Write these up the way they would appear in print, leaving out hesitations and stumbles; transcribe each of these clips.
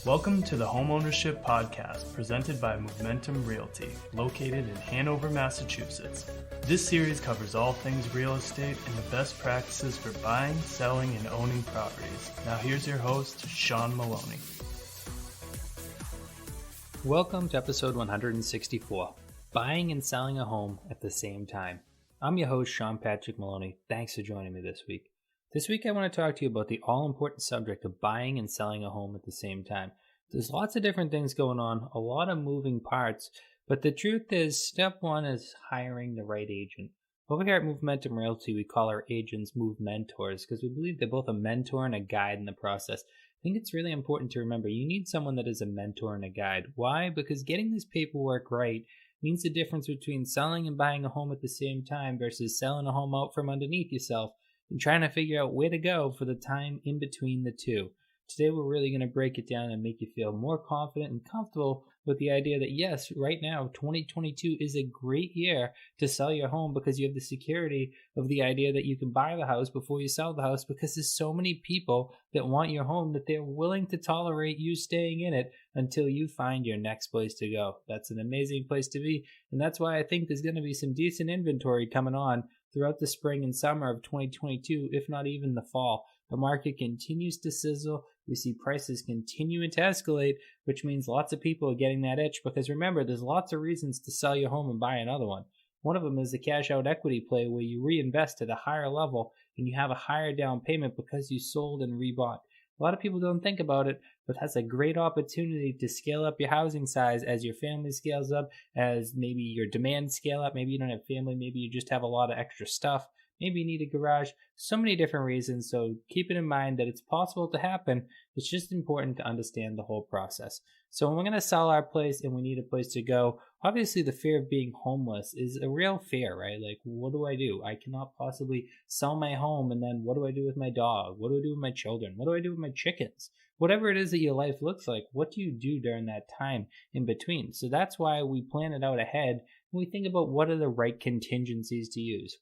Welcome to the Homeownership Podcast presented by Momentum Realty, located in Hanover, Massachusetts. This series covers all things real estate and the best practices for buying, selling, and owning properties. Now here's your host, Sean Maloney. Welcome to episode 164, Buying and Selling a Home at the Same Time. I'm your host, Sean Patrick Maloney. Thanks for joining me this week. This week I want to talk to you about the all-important subject of buying and selling a home at the same time. There's lots of different things going on, a lot of moving parts, but the truth is step one is hiring the right agent. Over here at Momentum Realty, we call our agents Move Mentors because we believe they're both a mentor and a guide in the process. I think it's really important to remember you need someone that is a mentor and a guide. Why? Because getting this paperwork right means the difference between selling and buying a home at the same time versus selling a home out from underneath yourself and trying to figure out where to go for the time in between the two. Today, we're really going to break it down and make you feel more confident and comfortable with the idea that, yes, right now, 2022 is a great year to sell your home because you have the security of the idea that you can buy the house before you sell the house because there's so many people that want your home that they're willing to tolerate you staying in it until you find your next place to go. That's an amazing place to be, and that's why I think there's going to be some decent inventory coming on throughout the spring and summer of 2022, if not even the fall. The market continues to sizzle. We see prices continuing to escalate, which means lots of people are getting that itch because remember, there's lots of reasons to sell your home and buy another one. One of them is the cash out equity play where you reinvest at a higher level and you have a higher down payment because you sold and rebought. A lot of people don't think about it, but that's a great opportunity to scale up your housing size as your family scales up, as maybe your demands scale up. Maybe you don't have family, maybe you just have a lot of extra stuff. Maybe you need a garage, so many different reasons. So keep it in mind that it's possible to happen. It's just important to understand the whole process. So when we're going to sell our place and we need a place to go, obviously the fear of being homeless is a real fear, right? Like, what do? I cannot possibly sell my home, and then what do I do with my dog? What do I do with my children? What do I do with my chickens? Whatever it is that your life looks like, what do you do during that time in between? So that's why we plan it out ahead and we think about what are the right contingencies to use.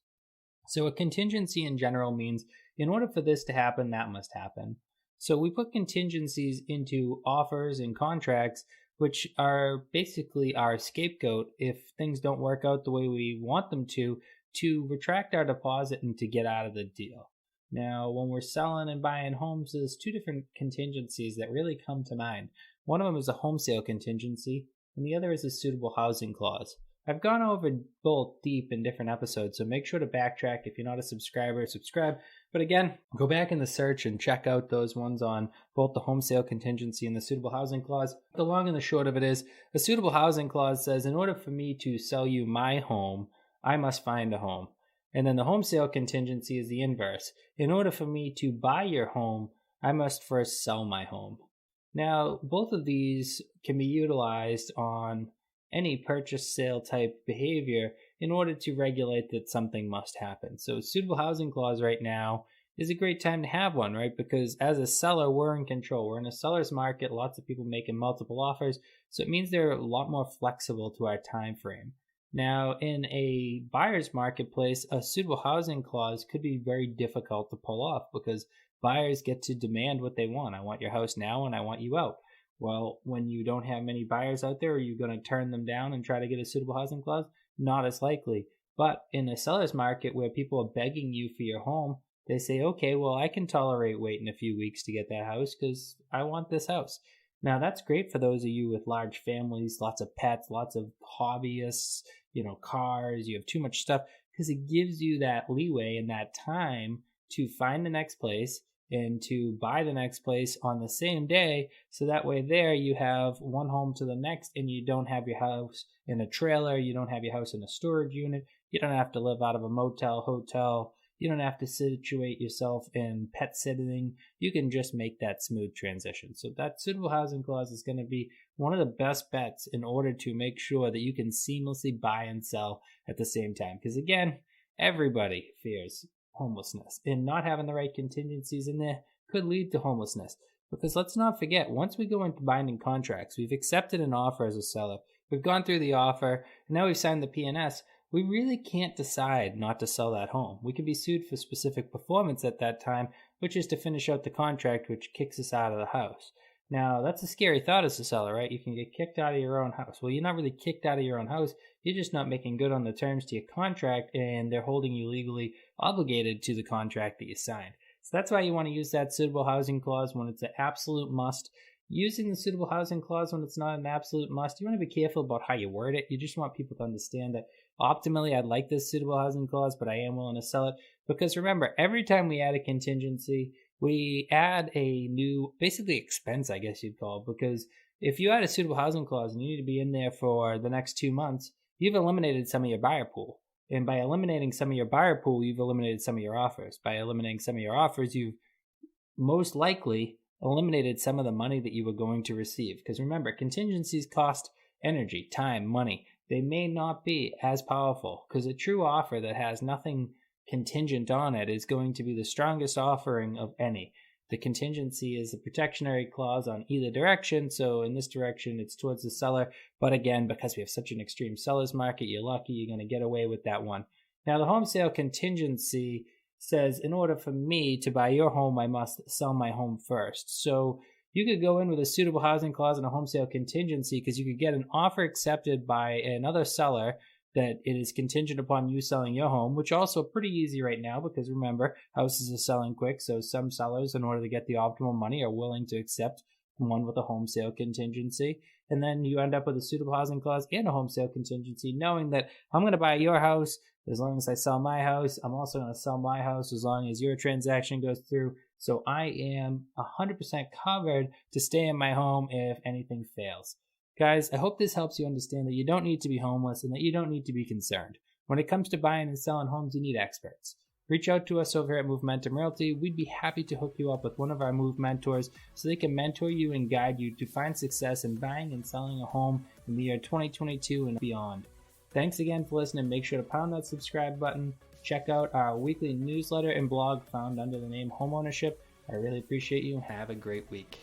So a contingency in general means in order for this to happen, that must happen. So we put contingencies into offers and contracts, which are basically our scapegoat if things don't work out the way we want them to retract our deposit and to get out of the deal. Now, when we're selling and buying homes, there's two different contingencies that really come to mind. One of them is a home sale contingency, and the other is a suitable housing clause. I've gone over both deep in different episodes, so make sure to backtrack. If you're not a subscriber, subscribe. But again, go back in the search and check out those ones on both the home sale contingency and the suitable housing clause. The long and the short of it is, a suitable housing clause says, in order for me to sell you my home, I must find a home. And then the home sale contingency is the inverse. In order for me to buy your home, I must first sell my home. Now, both of these can be utilized on any purchase sale type behavior in order to regulate that something must happen. So suitable housing clause right now is a great time to have one, right? Because as a seller, we're in control. We're in a seller's market, lots of people making multiple offers. So it means they're a lot more flexible to our time frame. Now, in a buyer's marketplace, a suitable housing clause could be very difficult to pull off because buyers get to demand what they want. I want your house now and I want you out. Well, when you don't have many buyers out there, are you going to turn them down and try to get a suitable housing clause? Not as likely. But in a seller's market where people are begging you for your home, they say, okay, well, I can tolerate waiting a few weeks to get that house because I want this house. Now, that's great for those of you with large families, lots of pets, lots of hobbyists, cars, you have too much stuff, because it gives you that leeway and that time to find the next place and to buy the next place on the same day, so that way there you have one home to the next and you don't have your house in a trailer, you don't have your house in a storage unit, you don't have to live out of a motel, hotel, you don't have to situate yourself in pet sitting, you can just make that smooth transition. So that suitable housing clause is going to be one of the best bets in order to make sure that you can seamlessly buy and sell at the same time. Because again, everybody fears homelessness, and not having the right contingencies in there could lead to homelessness. Because let's not forget, once we go into binding contracts, we've accepted an offer as a seller, we've gone through the offer, and now we've signed the P&S, we really can't decide not to sell that home. We can be sued for specific performance at that time, which is to finish out the contract, which kicks us out of the house. Now, that's a scary thought as a seller, right? You can get kicked out of your own house. Well, you're not really kicked out of your own house. You're just not making good on the terms to your contract, and they're holding you legally obligated to the contract that you signed. So that's why you want to use that suitable housing clause when it's an absolute must. Using the suitable housing clause when it's not an absolute must, you want to be careful about how you word it. You just want people to understand that optimally, I'd like this suitable housing clause, but I am willing to sell it. Because remember, every time we add a contingency, we add a new, basically expense, I guess you'd call it, because if you add a suitable housing clause and you need to be in there for the next 2 months, you've eliminated some of your buyer pool. And by eliminating some of your buyer pool, you've eliminated some of your offers. By eliminating some of your offers, you've most likely eliminated some of the money that you were going to receive. Because remember, contingencies cost energy, time, money. They may not be as powerful because a true offer that has nothing contingent on it is going to be the strongest offering of any. The contingency is a protectionary clause on either direction, so in this direction it's towards the seller, but again, because we have such an extreme seller's market, you're lucky you're going to get away with that one. Now the home sale contingency says in order for me to buy your home, I must sell my home first. So you could go in with a suitable housing clause and a home sale contingency because you could get an offer accepted by another seller that it is contingent upon you selling your home, which also pretty easy right now because remember, houses are selling quick, so some sellers, in order to get the optimal money, are willing to accept one with a home sale contingency. And then you end up with a suitable housing clause and a home sale contingency, knowing that I'm going to buy your house as long as I sell my house. I'm also going to sell my house as long as your transaction goes through. So I am 100% covered to stay in my home if anything fails. Guys, I hope this helps you understand that you don't need to be homeless and that you don't need to be concerned. When it comes to buying and selling homes, you need experts. Reach out to us over at Momentum Realty. We'd be happy to hook you up with one of our Move mentors so they can mentor you and guide you to find success in buying and selling a home in the year 2022 and beyond. Thanks again for listening. Make sure to pound that subscribe button. Check out our weekly newsletter and blog found under the name Homeownership. I really appreciate you. Have a great week.